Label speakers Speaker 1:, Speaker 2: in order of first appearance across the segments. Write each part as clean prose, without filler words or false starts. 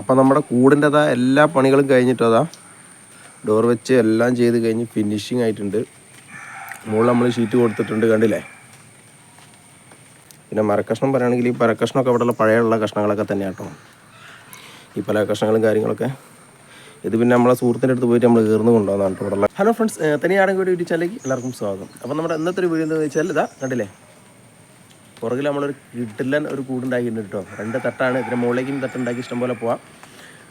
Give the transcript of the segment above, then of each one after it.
Speaker 1: അപ്പോൾ നമ്മുടെ കൂടിൻ്റെതാ എല്ലാ പണികളും കഴിഞ്ഞിട്ടതാ ഡോർ വെച്ച് എല്ലാം ചെയ്ത് കഴിഞ്ഞ് ഫിനിഷിങ് ആയിട്ടുണ്ട്. മുകളിൽ നമ്മൾ ഷീറ്റ് കൊടുത്തിട്ടുണ്ട്, കണ്ടില്ലേ. പിന്നെ മരക്കഷ്ണം പറയുകയാണെങ്കിൽ ഈ പരക്കഷ്ണമൊക്കെ അവിടെയുള്ള പഴയുള്ള കഷ്ണങ്ങളൊക്കെ തന്നെയാണ് കേട്ടോ, ഈ പല കഷ്ണങ്ങളും കാര്യങ്ങളൊക്കെ. ഇത് പിന്നെ നമ്മളെ സുഹൃത്തിൻ്റെ അടുത്ത് പോയിട്ട് നമ്മൾ കയറുന്നു കൊണ്ടുവന്നാണ് കേട്ടോ ഇവിടെയുള്ള. ഹലോ ഫ്രണ്ട്സ്, തനിയാണെങ്കിൽ കൂടി ഇടിച്ചാലേക്ക് എല്ലാവർക്കും സ്വാഗതം. അപ്പോൾ നമ്മുടെ ഇന്നത്തെ ഒരു വീഡിയോ എന്ന് വെച്ചാൽ ഇതാ കണ്ടില്ലേ, പുറകിൽ നമ്മളൊരു കിടിലൻ ഒരു കൂടുണ്ടാക്കിയിട്ടുണ്ട് കേട്ടോ. 2 തട്ടാണ്, ഇതിൻ്റെ മുകളിലേക്കും തട്ടുണ്ടാക്കി ഇഷ്ടംപോലെ പോവാം.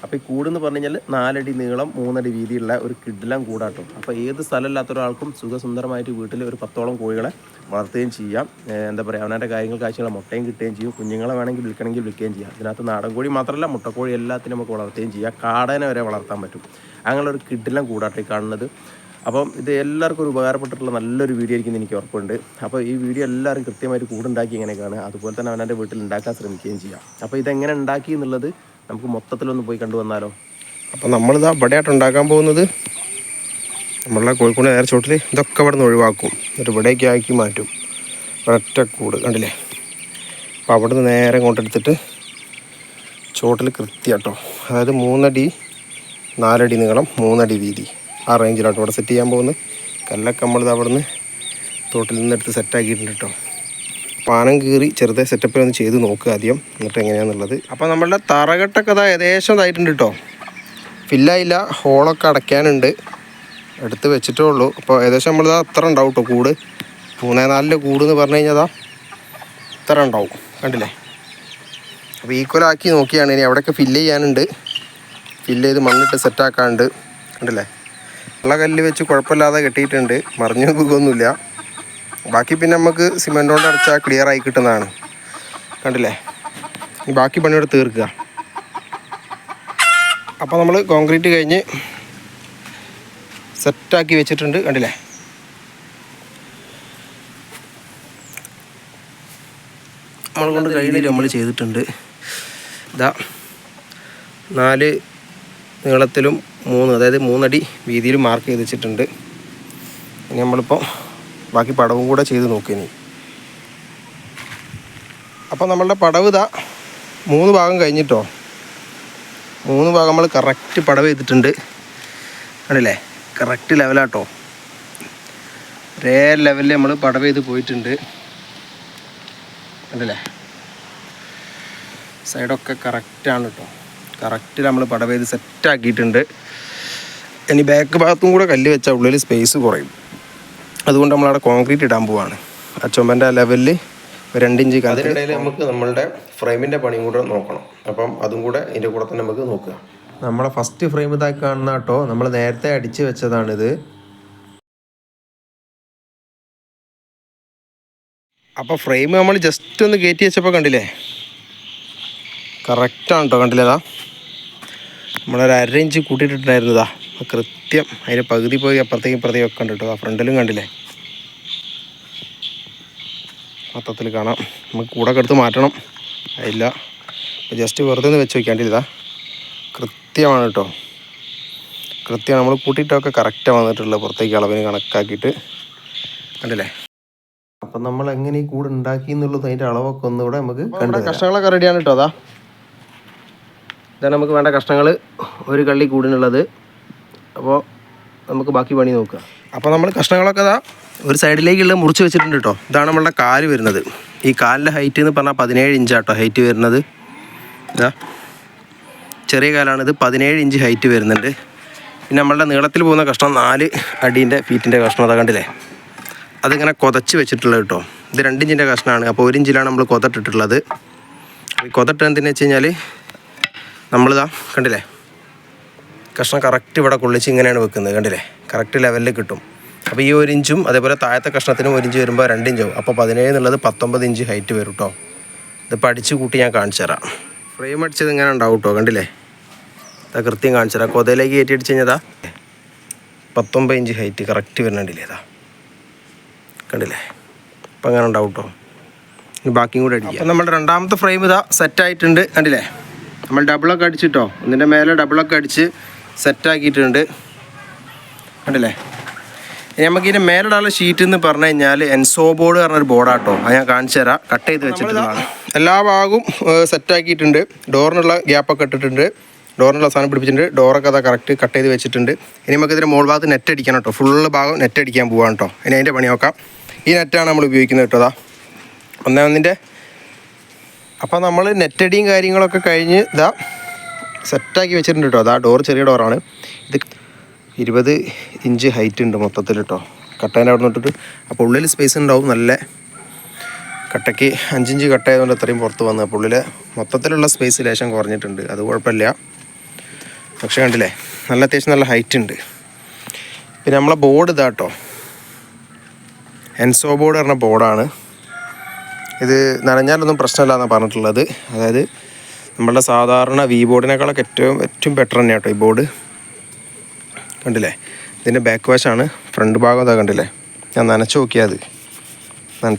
Speaker 1: അപ്പോൾ ഈ കൂടെന്ന് പറഞ്ഞു കഴിഞ്ഞാൽ 4 അടി നീളം 3 അടി വീതിയുള്ള ഒരു കിടിലൻ കൂടാട്ടോ. അപ്പോൾ ഏത് സ്ഥലമില്ലാത്ത ഒരാൾക്കും സുഖസുന്ദരമായിട്ട് വീട്ടിൽ ഒരു 10ഓളം കോഴികളെ വളർത്തുകയും ചെയ്യാം. എന്താ പറയുക, അവനവൻ്റെ കാര്യങ്ങൾക്ക് ആവശ്യമുള്ള മുട്ടയും കിട്ടുകയും ചെയ്യും. കുഞ്ഞുങ്ങളെ വേണമെങ്കിൽ വിൽക്കണമെങ്കിൽ വിൽക്കുകയും ചെയ്യാം. ഇതിനകത്ത് നാടൻ കോഴി മാത്രമല്ല, മുട്ടക്കോഴി എല്ലാത്തിനും നമുക്ക് വളർത്തുകയും ചെയ്യാം. കാടനെ വരെ വളർത്താൻ പറ്റും. അങ്ങനെ ഒരു കിടിലൻ കൂടാട്ടോ ഈ കാണുന്നത്. അപ്പം ഇത് എല്ലാവർക്കും ഒരു ഉപകാരപ്പെട്ടിട്ടുള്ള നല്ലൊരു വീഡിയോ ആയിരിക്കും എനിക്ക് ഉറപ്പുണ്ട്. അപ്പോൾ ഈ വീഡിയോ എല്ലാവരും കൃത്യമായിട്ട് കൂടുണ്ടാക്കി ഇങ്ങനെ കാണുക, അതുപോലെ തന്നെ അവനവൻ്റെ വീട്ടിൽ ഉണ്ടാക്കാൻ ശ്രമിക്കുകയും ചെയ്യാം. അപ്പോൾ ഇതെങ്ങനെ ഉണ്ടാക്കി എന്നുള്ളത് നമുക്ക് മൊത്തത്തിലൊന്ന് പോയി കണ്ടുവന്നാലോ. അപ്പോൾ നമ്മളിതാ ഇവിടെയായിട്ട് ഉണ്ടാക്കാൻ പോകുന്നത്, നമ്മളുടെ കോഴിക്കോട് നേരെ ചോട്ടിൽ ഇതൊക്കെ ഇവിടെ നിന്ന് ഒഴിവാക്കും, എന്നിട്ട് ഇവിടേക്ക് ആക്കി മാറ്റും. ഒരൊറ്റ കൂട് കണ്ടില്ലേ. അപ്പോൾ അവിടെ നിന്ന് നേരെ കൊണ്ടെടുത്തിട്ട് ചോട്ടിൽ കൃത്യമാട്ടോ, അതായത് 3 അടി 4 അടി നീളം 3 അടി വീതി, ആ റേഞ്ചിലാട്ടോ ഇവിടെ സെറ്റ് ചെയ്യാൻ പോകുന്നത്. കല്ലൊക്കെ നമ്മളിത് അവിടെ നിന്ന് തോട്ടിൽ നിന്നെടുത്ത് സെറ്റാക്കിയിട്ടുണ്ട് കേട്ടോ. പാനം കീറി ചെറുതായി സെറ്റപ്പിലൊന്ന് ചെയ്ത് നോക്കുക ആദ്യം, എന്നിട്ട് എങ്ങനെയാണെന്നുള്ളത്. അപ്പോൾ നമ്മളുടെ തറകെട്ടൊക്കെ അതാ ഏകദേശം ഇതായിട്ടുണ്ട് കേട്ടോ, ഫില്ലായില്ല, ഹോളൊക്കെ അടയ്ക്കാനുണ്ട്, എടുത്ത് വെച്ചിട്ടേ ഉള്ളൂ. അപ്പോൾ ഏകദേശം നമ്മളിതാ അത്ര ഉണ്ടാവും കേട്ടോ കൂട്. 3-4 കൂട് എന്ന് പറഞ്ഞു കഴിഞ്ഞാൽ ഇത്ര ഉണ്ടാവും, കണ്ടില്ലേ. അപ്പോൾ ഈക്വലാക്കി നോക്കിയാണ്. ഇനി അവിടെയൊക്കെ ഫില്ല് ചെയ്യാനുണ്ട്, ഫില്ല് ചെയ്ത് മണ്ണിട്ട് സെറ്റാക്കാനുണ്ട്, കണ്ടില്ലേ. ഉള്ള കല്ല് വെച്ച് കുഴപ്പമില്ലാതെ കെട്ടിയിട്ടുണ്ട്, മറിഞ്ഞു പോകുന്നില്ല. ബാക്കി പിന്നെ നമുക്ക് സിമെൻ്റ് കൊണ്ട് അടച്ചാൽ ക്ലിയർ ആയി കിട്ടുന്നതാണ്, കണ്ടില്ലേ. ഈ ബാക്കി പണിയോടെ തീർക്കുക. അപ്പോൾ നമ്മൾ കോൺക്രീറ്റ് കഴിഞ്ഞ് സെറ്റാക്കി വെച്ചിട്ടുണ്ട്, കണ്ടില്ലേ. നമ്മൾ കൊണ്ട് കഴിഞ്ഞിട്ട് നമ്മൾ ചെയ്തിട്ടുണ്ട്. ഇതാ 4 നീളത്തിലും 3, അതായത് 3 അടി വീതിയിലും മാർക്ക് ചെയ്ത് വെച്ചിട്ടുണ്ട്. ഇനി നമ്മളിപ്പോൾ ബാക്കി പടവും കൂടെ ചെയ്ത് നോക്കിനി. അപ്പോൾ നമ്മളുടെ പടവ് ഇതാ 3 ഭാഗം കഴിഞ്ഞിട്ടോ, 3 ഭാഗം നമ്മൾ കറക്റ്റ് പടവ് ചെയ്തിട്ടുണ്ട്, കണ്ടില്ലേ. കറക്റ്റ് ലെവലാട്ടോ, ഒരേ ലെവലിൽ നമ്മൾ പടവ് ചെയ്ത് പോയിട്ടുണ്ട്, കണ്ടില്ലേ. സൈഡൊക്കെ കറക്റ്റാണ് കേട്ടോ, കറക്റ്റിൽ നമ്മൾ പടവ് ചെയ്ത് സെറ്റാക്കിയിട്ടുണ്ട്. ഇനി ബാക്ക് ഭാഗത്തും കൂടെ കല്ല് വെച്ചാൽ ഉള്ളിൽ സ്പേസ് കുറയും, അതുകൊണ്ട് നമ്മളവിടെ കോൺക്രീറ്റ് ഇടാൻ പോവാണ്. ആ ചുമൻ്റെ ലെവലിൽ 2 ഇഞ്ച്. അതിനിടയിൽ നമുക്ക് നമ്മളുടെ ഫ്രെയിമിൻ്റെ പണിയും കൂടെ നോക്കണം. അപ്പം അതും കൂടെ ഇതിൻ്റെ കൂടെ തന്നെ നമുക്ക് നോക്കുക. നമ്മളെ ഫസ്റ്റ് ഫ്രെയിം ഇതാക്കി കാണുന്ന കേട്ടോ, നമ്മൾ നേരത്തെ അടിച്ച് വെച്ചതാണിത്. അപ്പോൾ ഫ്രെയിം നമ്മൾ ജസ്റ്റ് ഒന്ന് കയറ്റി വെച്ചപ്പോൾ കണ്ടില്ലേ, കറക്റ്റാണ് കേട്ടോ, കണ്ടില്ലേതാ. നമ്മളൊരു 1/2 ഇഞ്ച് കൂട്ടിയിട്ടിട്ടുണ്ടായിരുന്നതാ, കൃത്യം അതിൻ്റെ പകുതി പോയി അപ്പുറത്തേക്കും ഇപ്പുറത്തേക്കും ഒക്കെ ഉണ്ട് കേട്ടോ. ആ ഫ്രണ്ടിലും കണ്ടില്ലേ, മൊത്തത്തിൽ കാണാം. നമുക്ക് കൂടെ എടുത്ത് മാറ്റണം, അതില്ല. ജസ്റ്റ് വെറുതെ ഒന്ന് വെച്ച് വയ്ക്കാണ്ടില്ല, കൃത്യമാണ് കേട്ടോ, കൃത്യം നമ്മൾ കൂട്ടിയിട്ടൊക്കെ കറക്റ്റാണ് വന്നിട്ടുള്ളത്, പുറത്തേക്ക് അളവിന് കണക്കാക്കിയിട്ട്, കണ്ടില്ലേ. അപ്പം നമ്മൾ എങ്ങനെ ഈ കൂടെ ഉണ്ടാക്കി എന്നുള്ളത് അതിൻ്റെ അളവൊക്കെ ഒന്നുകൂടെ നമുക്ക് കണ്ട. കഷ്ണങ്ങളൊക്കെ റെഡിയാണ് കേട്ടോ. ഇതാണ് നമുക്ക് വേണ്ട കഷ്ണങ്ങൾ, ഒരു കള്ളി കൂടിനുള്ളത്. അപ്പോൾ നമുക്ക് ബാക്കി പണി നോക്കുക. അപ്പോൾ നമ്മൾ കഷ്ണങ്ങളൊക്കെ ഒരു സൈഡിലേക്കുള്ള മുറിച്ച് വെച്ചിട്ടുണ്ട് കേട്ടോ. ഇതാണ് നമ്മളുടെ കാല് വരുന്നത്. ഈ കാലിൻ്റെ ഹൈറ്റ് എന്ന് പറഞ്ഞാൽ 17 ഇഞ്ചാട്ടോ ഹൈറ്റ് വരുന്നത്. ഇതാ ചെറിയ കാലാണിത്, 17 ഇഞ്ച് ഹൈറ്റ് വരുന്നുണ്ട്. പിന്നെ നമ്മളുടെ നീളത്തിൽ പോകുന്ന കഷ്ണം 4 അടീൻ്റെ ഫീറ്റിൻ്റെ കഷ്ണം, അതാ കണ്ടില്ലേ. അതിങ്ങനെ കൊതച്ച് വെച്ചിട്ടുള്ളത് കേട്ടോ. ഇത് 2 ഇഞ്ചിൻ്റെ കഷ്ണമാണ്. അപ്പോൾ 1 ഇഞ്ചിലാണ് നമ്മൾ കൊതട്ടിട്ടുള്ളത്. ഈ കൊതട്ട് എന്തിനാ വെച്ച് കഴിഞ്ഞാൽ നമ്മളിതാ കണ്ടില്ലേ, കഷ്ണം കറക്റ്റ് ഇവിടെ കൊള്ളിച്ച് ഇങ്ങനെയാണ് വെക്കുന്നത്, കണ്ടില്ലേ. കറക്റ്റ് ലെവലിൽ കിട്ടും. അപ്പോൾ ഈ 1 ഇഞ്ചും അതേപോലെ താഴത്തെ കഷ്ണത്തിനും 1 ഇഞ്ച് വരുമ്പോൾ 2 ഇഞ്ചാവും. അപ്പോൾ 17 എന്നുള്ളത് 19 ഇഞ്ച് ഹൈറ്റ് വരും കേട്ടോ. ഇതിപ്പോൾ അടിച്ച് കൂട്ടി ഞാൻ കാണിച്ചു തരാം. ഫ്രെയിം അടിച്ചത് ഇങ്ങനെ ഉണ്ടാവും കേട്ടോ, കണ്ടില്ലേ. ഇതാ കൃത്യം കാണിച്ചു തരാം. കൊതയിലേക്ക് കയറ്റി അടിച്ച് കഴിഞ്ഞതാ 19 ഇഞ്ച് ഹൈറ്റ് കറക്റ്റ് വരുന്നുണ്ടില്ലേ, ഇതാ കണ്ടില്ലേ. അപ്പം അങ്ങനെ ഉണ്ടാവും കേട്ടോ. ഇനി ബാക്കിയും കൂടെ അടിക്കുക. അപ്പം നമ്മുടെ 2ാമത്തെ ഫ്രെയിം ഇതാ സെറ്റായിട്ടുണ്ട്, കണ്ടില്ലേ. നമ്മൾ ഡബിളൊക്കെ അടിച്ചിട്ടോ, ഒന്നിൻ്റെ മേലെ ഡബിളൊക്കെ അടിച്ച് സെറ്റാക്കിയിട്ടുണ്ട്, കണ്ടില്ലേ. ഇനി നമുക്ക് ഇതിൻ്റെ മേലിടാനുള്ള ഷീറ്റ് എന്ന് പറഞ്ഞു കഴിഞ്ഞാൽ എൻസോ ബോർഡ് പറഞ്ഞൊരു ബോർഡാട്ടോ. അത് ഞാൻ കാണിച്ചു തരാം. കട്ട് ചെയ്ത് വെച്ചിട്ടുള്ളതാണ്. എല്ലാ ഭാഗവും സെറ്റാക്കിയിട്ടുണ്ട്. ഡോറിനുള്ള ഗ്യാപ്പൊക്കെ ഇട്ടിട്ടുണ്ട്, ഡോറിനുള്ള സാധനം പിടിപ്പിച്ചിട്ടുണ്ട്. ഡോറൊക്കെ അതാ കറക്റ്റ് കട്ട് ചെയ്ത് വെച്ചിട്ടുണ്ട്. ഇനി നമുക്ക് ഇതിൻ്റെ മോൾ ഭാഗത്ത് നെറ്റ് അടിക്കണം കേട്ടോ. ഫുള്ള് ഭാഗം നെറ്റ് അടിക്കാൻ പോകാം കേട്ടോ. ഇനി അതിൻ്റെ പണി നോക്കാം. ഈ നെറ്റാണ് നമ്മൾ ഉപയോഗിക്കുന്നത് കേട്ടോ. അതാ ഒന്നിൻ്റെ. അപ്പോൾ നമ്മൾ നെറ്റടിയും കാര്യങ്ങളൊക്കെ കഴിഞ്ഞ് ഇതാ സെറ്റാക്കി വെച്ചിട്ടുണ്ട് കേട്ടോ. അതാ ഡോർ ചെറിയ ഡോറാണ്. ഇത് 20 ഇഞ്ച് ഹൈറ്റ് ഉണ്ട് മൊത്തത്തിൽ കേട്ടോ. കട്ടേൻ്റെ അവിടെ നിന്നിട്ട് അപ്പോൾ ഉള്ളിൽ സ്പേസ് ഉണ്ടാവും. നല്ല കട്ടയ്ക്ക് 5 ഇഞ്ച് കട്ട ആയതുകൊണ്ട് അത്രയും പുറത്ത് വന്നു. അപ്പോൾ ഉള്ളിൽ മൊത്തത്തിലുള്ള സ്പേസ് ലേശം കുറഞ്ഞിട്ടുണ്ട്. അത് കുഴപ്പമില്ല. പക്ഷേ കണ്ടില്ലേ, നല്ല അത്യാവശ്യം നല്ല ഹൈറ്റ് ഉണ്ട്. പിന്നെ നമ്മളെ ബോർഡ് ഇതാ കേട്ടോ. എൻസോ ബോർഡ് പറഞ്ഞ ബോർഡാണ് ഇത്. നനഞ്ഞാലൊന്നും പ്രശ്നമില്ല എന്നാണ് പറഞ്ഞിട്ടുള്ളത്. അതായത് നമ്മളുടെ സാധാരണ വി ബോർഡിനേക്കാളൊക്കെ ഏറ്റവും ബെറ്റർ തന്നെയാണ് കേട്ടോ ഈ ബോർഡ്. കണ്ടില്ലേ, ഇതിൻ്റെ ബാക്ക് വാഷാണ്. ഫ്രണ്ട് ഭാഗം അതാ കണ്ടില്ലേ. ഞാൻ നനച്ച്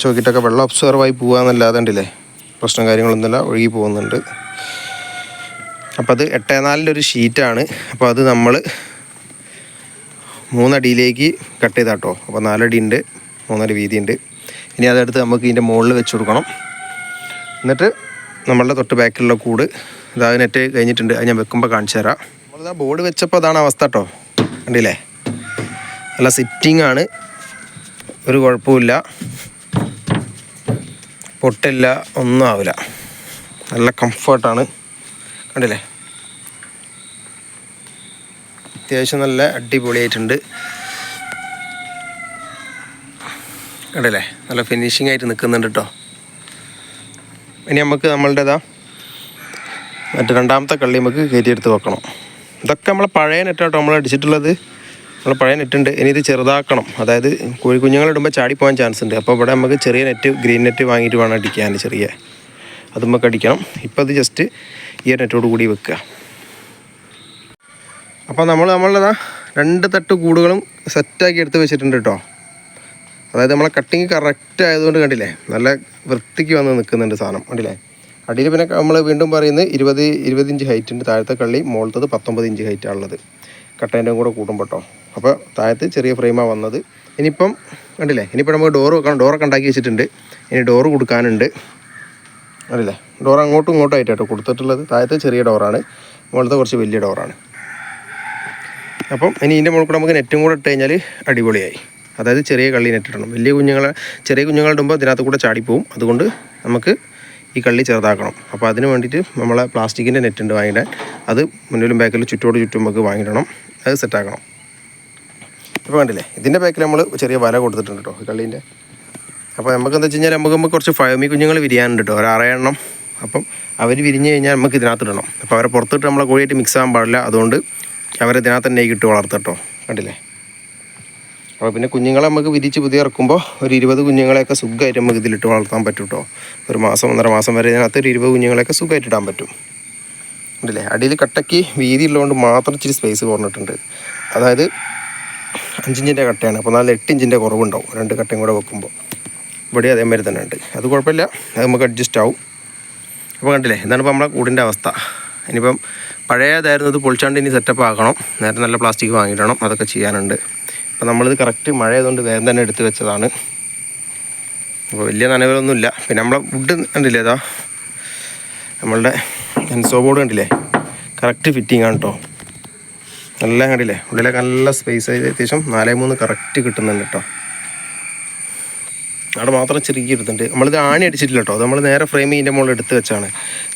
Speaker 1: നോക്കിയിട്ടൊക്കെ വെള്ളം ഒബ്സർവായി പോകാമെന്നല്ലാതെ കണ്ടില്ലേ, പ്രശ്നം കാര്യങ്ങളൊന്നുമില്ല, ഒഴുകി പോകുന്നുണ്ട്. അപ്പോൾ അത് 8x4 ഒരു ഷീറ്റാണ്. അപ്പോൾ അത് നമ്മൾ 3 അടിയിലേക്ക് കട്ട് ചെയ്താൽ കേട്ടോ. അപ്പോൾ 4 അടി ഉണ്ട്, 3 അടി വീതിയുണ്ട്. ഇനി അതെടുത്ത് നമുക്ക് ഇതിൻ്റെ മുകളിൽ വെച്ച് കൊടുക്കണം. എന്നിട്ട് നമ്മളുടെ തൊട്ട് ബാക്കിലുള്ള കൂട് ഇതാ നെറ്റ് കഴിഞ്ഞിട്ടുണ്ട്. അത് ഞാൻ വെക്കുമ്പോൾ കാണിച്ചു തരാം. നമ്മളിതാ ബോർഡ് വെച്ചപ്പോൾ അതാണ് അവസ്ഥ കേട്ടോ. കണ്ടില്ലേ, നല്ല സിറ്റിംഗ് ആണ്, ഒരു കുഴപ്പമില്ല, പൊട്ടില്ല, ഒന്നും ആവില്ല, നല്ല കംഫർട്ടാണ്. കണ്ടില്ലേ, അത്യാവശ്യം നല്ല അടിപൊളിയായിട്ടുണ്ട്. കണ്ടില്ലേ, നല്ല ഫിനിഷിംഗ് ആയിട്ട് നിൽക്കുന്നുണ്ട് കേട്ടോ. ഇനി നമുക്ക് നമ്മളുടേതാ മറ്റേ രണ്ടാമത്തെ കള്ളി നമുക്ക് കയറ്റിയെടുത്ത് വെക്കണം. ഇതൊക്കെ നമ്മളെ പഴയ നെറ്റാട്ടോ നമ്മൾ അടിച്ചിട്ടുള്ളത്. നമ്മൾ പഴയ നെറ്റുണ്ട്. ഇനി ഇത് ചെറുതാക്കണം. അതായത് കോഴിക്കുഞ്ഞുങ്ങളിടുമ്പോൾ ചാടിപ്പോകാൻ ചാൻസ് ഉണ്ട്. അപ്പോൾ ഇവിടെ നമുക്ക് ചെറിയ നെറ്റ്, ഗ്രീൻ നെറ്റ് വാങ്ങിയിട്ട് വേണം അടിക്കാൻ. ചെറിയ അത് നമുക്ക് അടിക്കണം. ഇപ്പോൾ അത് ജസ്റ്റ് ഈ നെറ്റോട് കൂടി വെക്കുക. അപ്പോൾ നമ്മളുടേതാ 2 തട്ട് കൂടുകളും സെറ്റാക്കി എടുത്ത് വെച്ചിട്ടുണ്ട് കേട്ടോ. അതായത് നമ്മളെ കട്ടിങ് കറക്റ്റ് ആയതുകൊണ്ട് കണ്ടില്ലേ, നല്ല വൃത്തിക്ക് വന്ന് നിൽക്കുന്നുണ്ട് സാധനം. കണ്ടില്ലേ, അടിയിൽ പിന്നെ നമ്മൾ വീണ്ടും പറയുന്നത് 20 ഇഞ്ച് ഹൈറ്റ് ഉണ്ട്. താഴത്തെ കള്ളി മുകളിലത്തത് 19 ഇഞ്ച് ഹൈറ്റാണുള്ളത്. കട്ടേൻ്റെ കൂടെ കൂടുമ്പോൾ കേട്ടോ. അപ്പോൾ താഴത്ത് ചെറിയ ഫ്രെയിമാണ് വന്നത്. ഇനിയിപ്പം കണ്ടില്ലേ, ഇനിയിപ്പോൾ നമുക്ക് ഡോറ് വെക്കണം. ഡോറൊക്കെ ഉണ്ടാക്കി വെച്ചിട്ടുണ്ട്. ഇനി ഡോറ് കൊടുക്കാനുണ്ട്. കണ്ടില്ലേ, ഡോർ അങ്ങോട്ടും ഇങ്ങോട്ടും ആയിട്ടോ കൊടുത്തിട്ടുള്ളത്. താഴത്തെ ചെറിയ ഡോറാണ്, മുകളിലത്തെ കുറച്ച് വലിയ ഡോറാണ്. അപ്പം ഇനി ഇതിൻ്റെ മുകളിൽ കൂടെ നമുക്ക് നെറ്റും കൂടെ ഇട്ട് കഴിഞ്ഞാൽ അടിപൊളിയായി. അതായത് ചെറിയ കള്ളി നെറ്റിടണം. ചെറിയ കുഞ്ഞുങ്ങളിടുമ്പോൾ ഇതിനകത്ത് കൂടെ ചാടിപ്പോവും. അതുകൊണ്ട് നമുക്ക് ഈ കള്ളി ചെറുതാക്കണം. അപ്പോൾ അതിന് വേണ്ടിയിട്ട് നമ്മളെ പ്ലാസ്റ്റിക്കിൻ്റെ നെറ്റുണ്ട് വാങ്ങിയിടാൻ. അത് മുന്നിലും ബാക്കിലും ചുറ്റോട് ചുറ്റും നമുക്ക് വാങ്ങിയിടണം. അത് സെറ്റാക്കണം. ഇപ്പോൾ കണ്ടില്ലേ, ഇതിൻ്റെ ബാക്കിൽ നമ്മൾ ചെറിയ വല കൊടുത്തിട്ടുണ്ട് കേട്ടോ ഈ കള്ളീൻ്റെ. അപ്പോൾ നമുക്ക് എന്താ വെച്ച് കഴിഞ്ഞാൽ നമുക്ക് കുറച്ച് ഫയമി കുഞ്ഞുങ്ങൾ വിരിയാനുണ്ട് കേട്ടോ, ഒരു 6 എണ്ണം. അപ്പം അവർ വിരിഞ്ഞ് കഴിഞ്ഞാൽ നമുക്ക് ഇതിനകത്ത് ഇടണം. അപ്പോൾ അവരെ പുറത്തിട്ട് നമ്മളെ കോഴിയായിട്ട് മിക്സ് ആകാൻ പാടില്ല. അതുകൊണ്ട് അവരെ ഇതിനകത്ത് തന്നെ ഇട്ട് വളർത്തട്ടോ. കണ്ടില്ലേ, അപ്പോൾ പിന്നെ കുഞ്ഞുങ്ങളെ നമുക്ക് വിരിച്ച് പുതിയ ഇറക്കുമ്പോൾ ഒരു 20 കുഞ്ഞുങ്ങളെയൊക്കെ സുഖമായിട്ട് നമുക്ക് ഇതിലിട്ട് വളർത്താൻ പറ്റും കേട്ടോ. ഒരു മാസം 1.5 മാസം വരെ ഇതിനകത്ത് ഒരു 20 കുഞ്ഞുങ്ങളെയൊക്കെ സുഖമായിട്ട് ഇടാൻ പറ്റും. കണ്ടില്ലേ, അടിയിൽ കട്ടയ്ക്ക് വീതി ഉള്ളതുകൊണ്ട് മാത്രം ഇച്ചിരി സ്പേസ് കുറഞ്ഞിട്ടുണ്ട്. അതായത് 5 ഇഞ്ചിൻ്റെ കട്ടയാണ്. അപ്പോൾ 8 ഇഞ്ചിൻ്റെ കുറവുണ്ടാവും 2 കട്ടയും കൂടെ വെക്കുമ്പോൾ. ഇവിടെ അതേമാതിരി തന്നെ ഉണ്ട്. അത് കുഴപ്പമില്ല, അത് നമുക്ക് അഡ്ജസ്റ്റ് ആവും. അപ്പോൾ കണ്ടില്ലേ, ഇതാണ് ഇപ്പോൾ നമ്മളെ കൂടിൻ്റെ അവസ്ഥ. ഇനിയിപ്പം പഴയതായിരുന്നു, ഇത് പൊളിച്ചാണ്ട് ഇനി സെറ്റപ്പ് ആക്കണം. നേരത്തെ നല്ല പ്ലാസ്റ്റിക് വാങ്ങിയിടണം, അതൊക്കെ ചെയ്യാനുണ്ട്. അപ്പോൾ നമ്മളിത് കറക്റ്റ് മഴയായതുകൊണ്ട് വേഗം തന്നെ എടുത്ത് വെച്ചതാണ്. അപ്പോൾ വലിയ നനവുകളൊന്നുമില്ല. പിന്നെ നമ്മളെ വുഡ് കണ്ടില്ലേ, അതാ നമ്മളുടെ എൻസോ ബോർഡ് കണ്ടില്ലേ, കറക്റ്റ് ഫിറ്റിംഗ് ആണ് കേട്ടോ. നല്ല കണ്ടില്ലേ, ഉള്ളിലൊക്കെ നല്ല സ്പേസ് ആയി അത്യാവശ്യം 4:3 കറക്റ്റ് കിട്ടുന്നുണ്ട് കേട്ടോ. അവിടെ മാത്രം ചെറിയ എടുത്തിട്ടുണ്ട്. നമ്മളിത് ആണി അടിച്ചിട്ടില്ല കേട്ടോ. അത് നമ്മൾ നേരെ ഫ്രെയിം ഇതിൻ്റെ മുകളിൽ എടുത്ത് വെച്ചാണ്.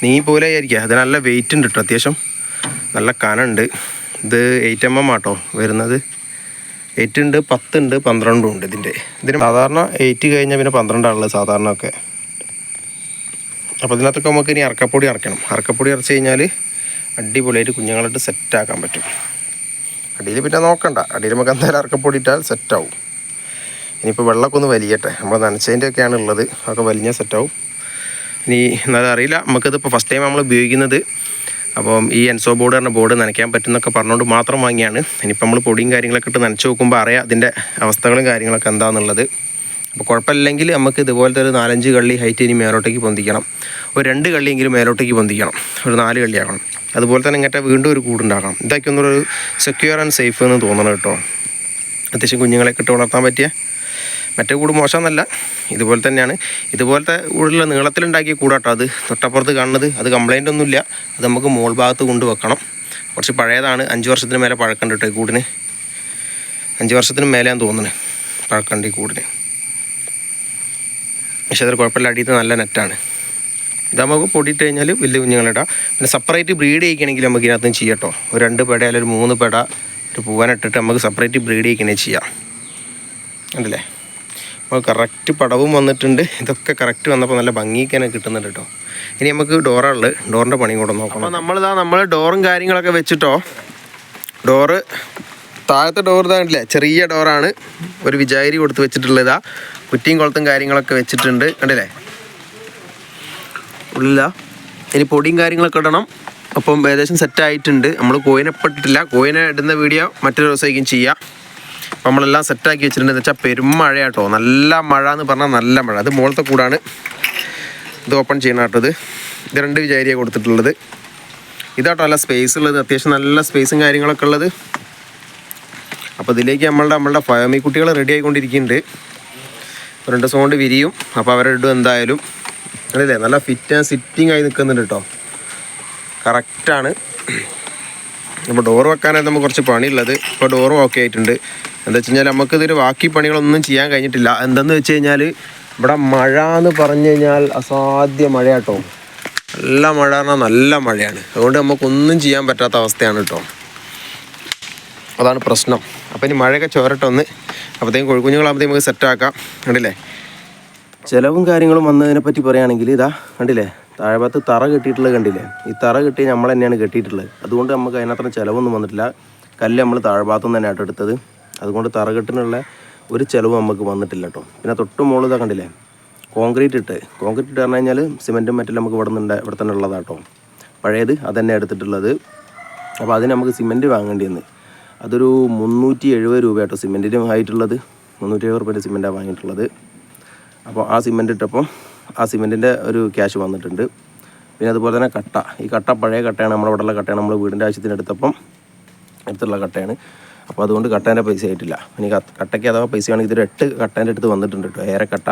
Speaker 1: നീ പോലെ ആയിരിക്കുക. അത് നല്ല വെയിറ്റ് ഉണ്ട് കേട്ടോ, അത്യാവശ്യം നല്ല കനമുണ്ട്. ഇത് 8mm ആട്ടോ വരുന്നത്. 8 ഉണ്ട്, 10 ഉണ്ട്, 12 ഉണ്ട്. ഇതിന് സാധാരണ 8 കഴിഞ്ഞാൽ പിന്നെ 12 ആണുള്ളത് സാധാരണ ഒക്കെ. അപ്പോൾ ഇതിനകത്തൊക്കെ നമുക്ക് ഇനി അറക്കപ്പൊടി അറക്കണം. അറക്കപ്പൊടി അരച്ച് കഴിഞ്ഞാൽ അടിപൊളിയായിട്ട് കുഞ്ഞുങ്ങളായിട്ട് സെറ്റാക്കാൻ പറ്റും. അടിയിൽ പിന്നെ നോക്കണ്ട, അടിയിൽ നമുക്ക് എന്തായാലും അറക്കപ്പൊടി ഇട്ടാൽ സെറ്റാവും. ഇനിയിപ്പോൾ വെള്ളമൊക്കെ ഒന്ന് വലിയട്ടെ. നമ്മൾ നനച്ചതിൻ്റെ ഒക്കെയാണ് ഉള്ളത്, അതൊക്കെ വലിഞ്ഞാൽ സെറ്റാവും. ഇനി എന്നാലും അറിയില്ല, നമുക്കിതിപ്പോൾ ഫസ്റ്റ് ടൈം നമ്മൾ ഉപയോഗിക്കുന്നത്. അപ്പം ഈ എൻസോ ബോർഡ് പറഞ്ഞ ബോർഡ് നനയ്ക്കാൻ പറ്റുന്നൊക്കെ പറഞ്ഞുകൊണ്ട് മാത്രം വാങ്ങിയാണ്. ഇനിയിപ്പോൾ നമ്മൾ പൊടിയും കാര്യങ്ങളൊക്കെ ഇട്ട് നനച്ച് നോക്കുമ്പോൾ അറിയാം അതിൻ്റെ അവസ്ഥകളും കാര്യങ്ങളൊക്കെ എന്താണെന്നുള്ളത്. അപ്പോൾ കുഴപ്പമില്ലെങ്കിൽ നമുക്ക് ഇതുപോലത്തെ ഒരു 4-5 കള്ളി ഹൈറ്റ് ഇനി മേലോട്ടേക്ക് പൊന്തിക്കണം. ഒരു 2 കള്ളിയെങ്കിലും മേലോട്ടേക്ക് പൊന്തിക്കണം. ഒരു 4 കള്ളിയാക്കണം. അതുപോലെ തന്നെ ഇങ്ങോട്ട് വീണ്ടും ഒരു കൂടുണ്ടാക്കണം. ഇതൊക്കെ ഒന്നൊരു സെക്യൂർ ആൻഡ് സേഫ് എന്ന് തോന്നണം കേട്ടോ. അത്യാവശ്യം കുഞ്ഞുങ്ങളെ ഇട്ട് വളർത്താൻ പറ്റിയ മറ്റേ കൂട് മോശമെന്നല്ല, ഇതുപോലെ തന്നെയാണ്. ഇതുപോലത്തെ കൂടുതൽ നീളത്തിലുണ്ടാക്കിയ കൂടാട്ടോ അത്. തൊട്ടപ്പുറത്ത് കാണുന്നത് അത് കംപ്ലൈൻ്റ് ഒന്നുമില്ല. അത് നമുക്ക് മോൾ ഭാഗത്ത് കൊണ്ടുവെക്കണം. കുറച്ച് പഴയതാണ്, 5 വർഷത്തിന് മേലെ പഴക്കണ്ട് കേട്ടോ ഈ കൂടിന്. 5 വർഷത്തിന് മേലെയാന്ന് തോന്നുന്നു പഴക്കണ്ട് ഈ കൂടിന്. പക്ഷേ അതൊരു കുഴപ്പമില്ല, അടിയത് നല്ല നെറ്റാണ്. ഇത് നമുക്ക് പൊടിയിട്ട് കഴിഞ്ഞാൽ വലിയ കുഞ്ഞുങ്ങളിടാം. പിന്നെ സെപ്പറേറ്റ് ബ്രീഡ് ചെയ്യിക്കണമെങ്കിൽ നമുക്ക് ഇതിനകത്തും ചെയ്യാം കേട്ടോ. ഒരു 2 പെട അല്ലെങ്കിൽ ഒരു 3 പെട ഒരു പൂവാനിട്ടിട്ട് നമുക്ക് സെപ്പറേറ്റ് ബ്രീഡ് ചെയ്യിക്കണേ ചെയ്യാം. ഉണ്ടല്ലേ, അപ്പോൾ കറക്റ്റ് പടവും വന്നിട്ടുണ്ട്. ഇതൊക്കെ കറക്റ്റ് വന്നപ്പോൾ നല്ല ഭംഗിക്ക് കിട്ടുന്നുണ്ട് കേട്ടോ. ഇനി നമുക്ക് ഡോറുള്ളത്, ഡോറിൻ്റെ പണി കൂടെ നോക്കണം. അപ്പോൾ നമ്മൾ ഡോറും കാര്യങ്ങളൊക്കെ വെച്ചിട്ടോ. ഡോറ് താഴത്തെ ഡോർ ഇതാണ്ടില്ലേ, ചെറിയ ഡോറാണ്. ഒരു വിജാഗിരി കൊടുത്ത് വെച്ചിട്ടുള്ളതാ. കുറ്റിയും കുളത്തും കാര്യങ്ങളൊക്കെ വെച്ചിട്ടുണ്ട്, കണ്ടില്ലേ ഉള്ളില്ല. ഇനി പൊടിയും കാര്യങ്ങളൊക്കെ ഇടണം. അപ്പം ഏകദേശം സെറ്റായിട്ടുണ്ട്. നമ്മൾ കോയിനെ ഇട്ടിട്ടില്ല. കോയിനെ ഇടുന്ന വീഡിയോ മറ്റൊരു ദിവസത്തേക്കും ചെയ്യാം. അപ്പം നമ്മളെല്ലാം സെറ്റാക്കി വെച്ചിട്ടുണ്ട്. എന്ന് വെച്ചാൽ പെരുമഴ കേട്ടോ, നല്ല മഴ എന്ന് പറഞ്ഞാൽ നല്ല മഴ. അത് മുകളത്തെ കൂടാണ്. ഇത് ഓപ്പൺ ചെയ്യണം കേട്ടോ. ഇത് 2 വിചാരിയാണ് കൊടുത്തിട്ടുള്ളത്. ഇതാട്ടോ നല്ല സ്പേസ് ഉള്ളത്, അത്യാവശ്യം നല്ല സ്പേസും കാര്യങ്ങളൊക്കെ ഉള്ളത്. അപ്പോൾ ഇതിലേക്ക് നമ്മളുടെ ഫാമി കുട്ടികൾ റെഡി ആയിക്കൊണ്ടിരിക്കുന്നുണ്ട്. 2 ദിവസം കൊണ്ട് വിരിയും. അപ്പോൾ അവരുടെ എന്തായാലും അല്ലേ നല്ല ഫിറ്റ് ആൻഡ് സിറ്റിംഗ് ആയി നിൽക്കുന്നുണ്ട് കേട്ടോ. കറക്റ്റാണ്. അപ്പോൾ ഡോറ് വെക്കാനായിട്ട് നമുക്ക് കുറച്ച് പണിയുള്ളത്. ഇപ്പോൾ ഡോറും ഓക്കെ ആയിട്ടുണ്ട്. എന്താ വെച്ച് കഴിഞ്ഞാൽ നമുക്കിതൊരു ബാക്കി പണികളൊന്നും ചെയ്യാൻ കഴിഞ്ഞിട്ടില്ല. എന്തെന്ന് വെച്ച് കഴിഞ്ഞാൽ ഇവിടെ മഴ എന്ന് പറഞ്ഞു കഴിഞ്ഞാൽ അസാധ്യ മഴ കേട്ടോ. നല്ല മഴ പറഞ്ഞാൽ നല്ല മഴയാണ്. അതുകൊണ്ട് നമുക്കൊന്നും ചെയ്യാൻ പറ്റാത്ത അവസ്ഥയാണ് കേട്ടോ. അതാണ് പ്രശ്നം. അപ്പോൾ ഇനി മഴയൊക്കെ ചോരട്ടൊന്ന്, അപ്പോഴത്തേക്കും കോഴിക്കുഞ്ഞുങ്ങളാകുമ്പോഴത്തേക്കും നമുക്ക് സെറ്റാക്കാം. കണ്ടില്ലേ, ചിലവും കാര്യങ്ങളും വന്നതിനെ പറ്റി പറയുകയാണെങ്കിൽ ഇതാ കണ്ടില്ലേ, താഴെഭാഗത്ത് തറ കെട്ടിയിട്ടുള്ളത് കണ്ടില്ലേ. ഈ തറ കെട്ടി നമ്മൾ തന്നെയാണ് കെട്ടിയിട്ടുള്ളത്. അതുകൊണ്ട് നമുക്ക് അതിനത്ര ചിലവൊന്നും വന്നിട്ടില്ല. കല്ല് നമ്മൾ താഴ്ഭാഗത്തുനിന്ന് തന്നെയാട്ടോ എടുത്തത്. അതുകൊണ്ട് തറ കെട്ടിനുള്ള ഒരു ചിലവ് നമുക്ക് വന്നിട്ടില്ല കേട്ടോ. പിന്നെ തൊട്ട് മുകളിൽ ഇതാ കണ്ടില്ലേ, കോൺക്രീറ്റ് ഇട്ട് പറഞ്ഞു കഴിഞ്ഞാൽ സിമെൻറ്റും മറ്റും നമുക്ക് ഇവിടെ തന്നെ ഉള്ളതാട്ടോ. പഴയത് അതന്നെ എടുത്തിട്ടുള്ളത്. അപ്പോൾ അതിന് നമുക്ക് സിമെൻറ്റ് വാങ്ങേണ്ടി വന്ന് അതൊരു 370 രൂപ കേട്ടോ സിമെൻറ്റിന് ആയിട്ടുള്ളത്. 370 രൂപയുടെ സിമെൻറ്റാണ് വാങ്ങിയിട്ടുള്ളത്. അപ്പോൾ ആ സിമെൻറ്റ് ഇട്ടപ്പം ആ സിമെൻറ്റിൻ്റെ ഒരു ക്യാഷ് വന്നിട്ടുണ്ട്. പിന്നെ അതുപോലെ തന്നെ കട്ട, ഈ കട്ട പഴയ കട്ടയാണ്, നമ്മളിവിടെ ഉള്ള കട്ടയാണ്. നമ്മൾ വീടിൻ്റെ ആവശ്യത്തിന് എടുത്തുള്ള കട്ടയാണ്. അപ്പോൾ അതുകൊണ്ട് കട്ടേൻ്റെ പൈസ ആയിട്ടില്ല. ഇനി കട്ടയ്ക്ക് അഥവാ പൈസ ആണെങ്കിൽ ഇതൊരു 8 കട്ടേൻ്റെ അടുത്ത് വന്നിട്ടുണ്ട് കേട്ടോ, ഏറെ കട്ട.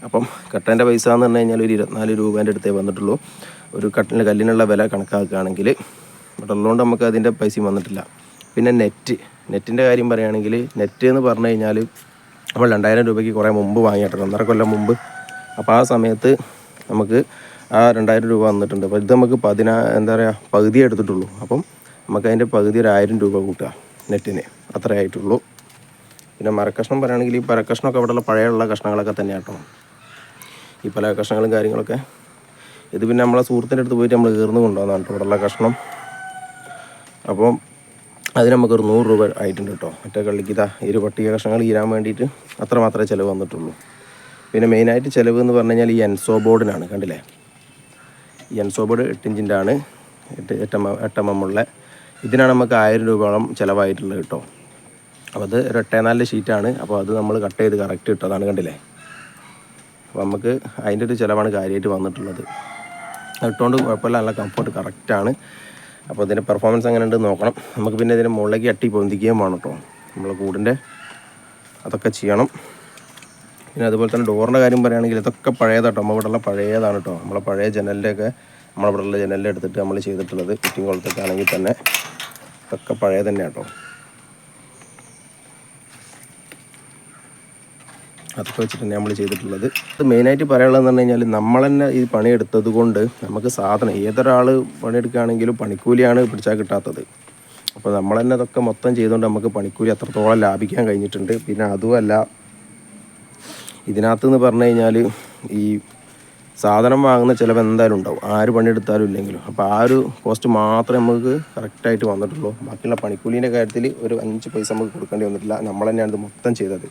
Speaker 1: അപ്പം കട്ടേൻ്റെ പൈസ എന്ന് പറഞ്ഞു കഴിഞ്ഞാൽ ഒരു 24 രൂപേൻ്റെ അടുത്തേ വന്നിട്ടുള്ളൂ. ഒരു കല്ലിനുള്ള വില കണക്കാക്കുകയാണെങ്കിൽ. ഇവിടെ ഉള്ളതുകൊണ്ട് നമുക്ക് അതിൻ്റെ പൈസയും വന്നിട്ടില്ല. പിന്നെ നെറ്റിൻ്റെ കാര്യം പറയുകയാണെങ്കിൽ, നെറ്റ് എന്ന് പറഞ്ഞു കഴിഞ്ഞാൽ നമ്മൾ 2000 രൂപയ്ക്ക് കുറേ മുമ്പ് വാങ്ങിയിട്ടുണ്ട്, 1.5 കൊല്ലം മുമ്പ്. അപ്പോൾ ആ സമയത്ത് നമുക്ക് ആ 2000 രൂപ വന്നിട്ടുണ്ട്. അപ്പോൾ ഇത് നമുക്ക് പകുതിയേ എടുത്തിട്ടുള്ളൂ. അപ്പം നമുക്ക് അതിൻ്റെ പകുതി ഒരു 1000 രൂപ കൂട്ടുക നെറ്റിന്, അത്രേ ആയിട്ടുള്ളൂ. പിന്നെ മരക്കഷ്ണം പറയുകയാണെങ്കിൽ ഈ മരക്കഷ്ണമൊക്കെ ഇവിടെയുള്ള പഴയുള്ള കഷ്ണങ്ങളൊക്കെ തന്നെയാണ് കേട്ടോ. ഈ പല കഷ്ണങ്ങളും കാര്യങ്ങളൊക്കെ ഇത് പിന്നെ നമ്മളെ സുഹൃത്തിൻ്റെ അടുത്ത് പോയിട്ട് നമ്മൾ കീർന്ന് കൊണ്ടുവന്നതാണ് കേട്ടോ ഇവിടെയുള്ള കഷ്ണം. അപ്പം അതിന് നമുക്കൊരു 100 രൂപ ആയിട്ടുണ്ട് കേട്ടോ. മറ്റേ കള്ളിക്ക് ഈ പട്ടിക കഷ്ണങ്ങൾ ഈരാൻ വേണ്ടിയിട്ട് അത്ര മാത്രമേ ചിലവ് വന്നിട്ടുള്ളൂ. പിന്നെ മെയിനായിട്ട് ചിലവ് എന്ന് പറഞ്ഞു കഴിഞ്ഞാൽ ഈ എൻസോ ബോർഡിനാണ്. കണ്ടില്ലേ, ഈ എൻസോ ബോർഡ് 8 ഇഞ്ചിൻ്റെ ആണ്, 8 mm ഉള്ള. ഇതിനാണ് നമുക്ക് 1000 രൂപയോളം ചിലവായിട്ടുള്ളത് കേട്ടോ. അപ്പോൾ അത് ഒരു 8x4 ഷീറ്റാണ്. അപ്പോൾ അത് നമ്മൾ കട്ട് ചെയ്ത് കറക്റ്റ് ഇട്ടതാണ്, കണ്ടില്ലേ. അപ്പോൾ നമുക്ക് അതിൻ്റെ ഒരു ചിലവാണ് കാര്യമായിട്ട് വന്നിട്ടുള്ളത്. ഇട്ടുകൊണ്ട് കുഴപ്പമില്ല, നല്ല കംഫർട്ട് കറക്റ്റാണ്. അപ്പോൾ ഇതിൻ്റെ പെർഫോമൻസ് എങ്ങനെ ഉണ്ടെന്ന് നോക്കണം. നമുക്ക് പിന്നെ ഇതിൻ്റെ മുകളിലേക്ക് അട്ടി പൊന്തിക്കുകയും വേണം കേട്ടോ. നമ്മൾ കൂടിൻ്റെ അതൊക്കെ ചെയ്യണം. പിന്നെ അതുപോലെ തന്നെ ഡോറിൻ്റെ കാര്യം പറയുകയാണെങ്കിൽ ഇതൊക്കെ പഴയതാട്ടോ, നമ്മൾ ഇവിടെയുള്ള പഴയതാണ് കേട്ടോ. നമ്മളെ പഴയ ജനലിൻ്റെയൊക്കെ നമ്മളിവിടെയുള്ള ജനലിൽ എടുത്തിട്ട് നമ്മൾ ചെയ്തിട്ടുള്ളത്. കുറ്റിയും കുളത്തൊക്കെ ആണെങ്കിൽ തന്നെ ഇതൊക്കെ പഴയ തന്നെയാണ് കേട്ടോ. അതൊക്കെ വെച്ചിട്ട് തന്നെ നമ്മൾ ചെയ്തിട്ടുള്ളത്. ഇത് മെയിനായിട്ട് പറയാനുള്ളതെന്ന് പറഞ്ഞു കഴിഞ്ഞാൽ നമ്മൾ തന്നെ ഈ പണിയെടുത്തത് കൊണ്ട് നമുക്ക് സാധനം ഏതൊരാൾ പണിയെടുക്കുകയാണെങ്കിലും പണിക്കൂലിയാണ് പിടിച്ചാൽ കിട്ടാത്തത്. അപ്പോൾ നമ്മൾ തന്നെ അതൊക്കെ മൊത്തം ചെയ്തുകൊണ്ട് നമുക്ക് പണിക്കൂലി അത്രത്തോളം ലാഭിക്കാൻ കഴിഞ്ഞിട്ടുണ്ട്. പിന്നെ അതുമല്ല, ഇതിനകത്ത് പറഞ്ഞു കഴിഞ്ഞാൽ ഈ സാധനം വാങ്ങുന്ന ചിലവ് എന്തായാലും ഉണ്ടാവും, ആര് പണിയെടുത്താലും ഇല്ലെങ്കിലും. അപ്പോൾ ആ ഒരു കോസ്റ്റ് മാത്രമേ നമുക്ക് കറക്റ്റായിട്ട് വന്നിട്ടുള്ളൂ. ബാക്കിയുള്ള പണിക്കൂലിൻ്റെ കാര്യത്തിൽ ഒരു 5 പൈസ നമുക്ക് കൊടുക്കേണ്ടി വന്നിട്ടില്ല. നമ്മൾ തന്നെയാണ് ഇത് മൊത്തം ചെയ്തത്.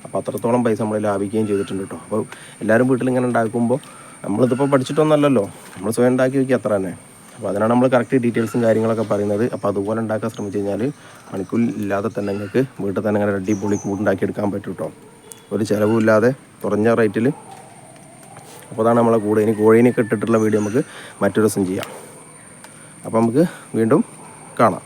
Speaker 1: അപ്പോൾ അത്രത്തോളം പൈസ നമ്മൾ ലാഭിക്കുകയും ചെയ്തിട്ടുണ്ട് കേട്ടോ. അപ്പോൾ എല്ലാവരും വീട്ടിലിങ്ങനെ ഉണ്ടാക്കുമ്പോൾ നമ്മളിതിപ്പോൾ പഠിച്ചിട്ടൊന്നല്ലല്ലോ, നമ്മൾ സ്വയം ഉണ്ടാക്കി വയ്ക്കുക അത്ര തന്നെ. അപ്പോൾ അതിനാണ് നമ്മൾ കറക്റ്റ് ഡീറ്റെയിൽസും കാര്യങ്ങളൊക്കെ പറയുന്നത്. അപ്പോൾ അതുപോലെ ഉണ്ടാക്കാൻ ശ്രമിച്ചു കഴിഞ്ഞാൽ പണിക്കൂലി ഇല്ലാതെ തന്നെ നിങ്ങൾക്ക് വീട്ടിൽ തന്നെ ഇങ്ങനെ അടിപൊളി കൂടുണ്ടാക്കി എടുക്കാൻ പറ്റും കേട്ടോ, ഒരു ചിലവുമില്ലാതെ കുറഞ്ഞ റേറ്റിൽ. അപ്പോൾ അതാണ് നമ്മളെ കൂടെ. ഇനി കോഴീനൊക്കെ ഇട്ടിട്ടുള്ള വീഡിയോ നമുക്ക് മറ്റൊരു ദിവസം ചെയ്യാം. അപ്പോൾ നമുക്ക് വീണ്ടും കാണാം.